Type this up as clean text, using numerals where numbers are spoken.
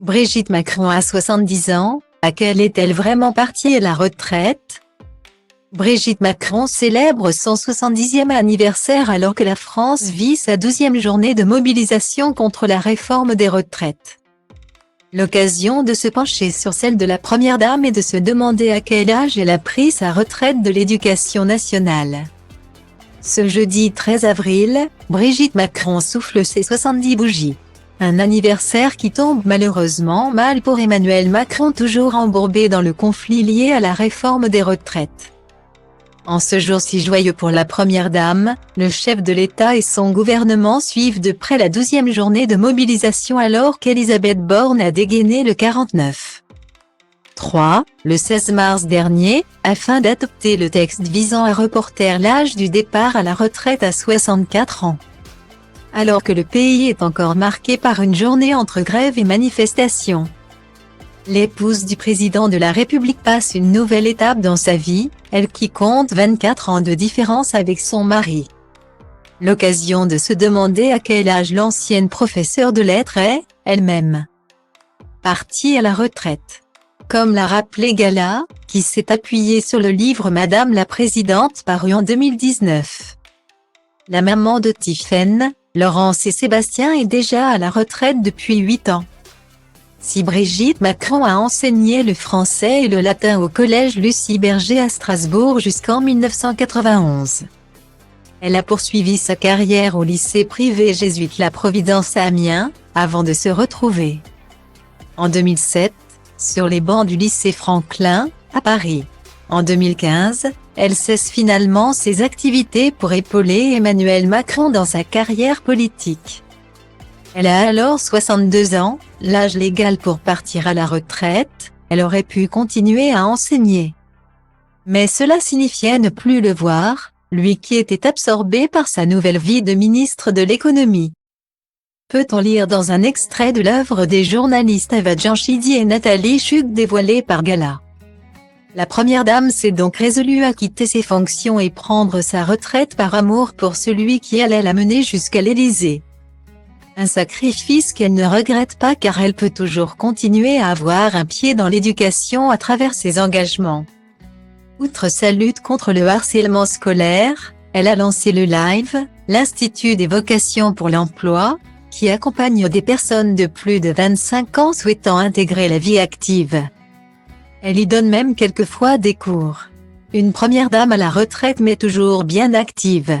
Brigitte Macron a 70 ans, à quelle est-elle vraiment partie à la retraite? Brigitte Macron célèbre son 70e anniversaire alors que la France vit sa 12e journée de mobilisation contre la réforme des retraites. L'occasion de se pencher sur celle de la Première Dame et de se demander à quel âge elle a pris sa retraite de l'Éducation nationale. Ce jeudi 13 avril, Brigitte Macron souffle ses 70 bougies. Un anniversaire qui tombe malheureusement mal pour Emmanuel Macron, toujours embourbé dans le conflit lié à la réforme des retraites. En ce jour si joyeux pour la Première Dame, le chef de l'État et son gouvernement suivent de près la 12e journée de mobilisation alors qu'Elisabeth Borne a dégainé le 49.3, le 16 mars dernier, afin d'adopter le texte visant à reporter l'âge du départ à la retraite à 64 ans. Alors que le pays est encore marqué par une journée entre grève et manifestation. L'épouse du président de la République passe une nouvelle étape dans sa vie, elle qui compte 24 ans de différence avec son mari. L'occasion de se demander à quel âge l'ancienne professeure de lettres est, elle-même, partie à la retraite. Comme l'a rappelé Gala, qui s'est appuyé sur le livre Madame la Présidente paru en 2019. La maman de Tiphaine, Laurence et Sébastien est déjà à la retraite depuis 8 ans. Si Brigitte Macron a enseigné le français et le latin au collège Lucie Berger à Strasbourg jusqu'en 1991. Elle a poursuivi sa carrière au lycée privé jésuite La Providence à Amiens, avant de se retrouver en 2007, sur les bancs du lycée Franklin, à Paris. En 2015, elle cesse finalement ses activités pour épauler Emmanuel Macron dans sa carrière politique. Elle a alors 62 ans, l'âge légal pour partir à la retraite. Elle aurait pu continuer à enseigner. Mais cela signifiait ne plus le voir, lui qui était absorbé par sa nouvelle vie de ministre de l'économie. Peut-on lire dans un extrait de l'œuvre des journalistes Eva Gianchidi et Nathalie Chuk dévoilée par Gala. La Première Dame s'est donc résolue à quitter ses fonctions et prendre sa retraite par amour pour celui qui allait la mener jusqu'à l'Élysée. Un sacrifice qu'elle ne regrette pas car elle peut toujours continuer à avoir un pied dans l'éducation à travers ses engagements. Outre sa lutte contre le harcèlement scolaire, elle a lancé le LIVE, l'Institut des vocations pour l'emploi, qui accompagne des personnes de plus de 25 ans souhaitant intégrer la vie active. Elle y donne même quelquefois des cours. Une Première Dame à la retraite mais toujours bien active.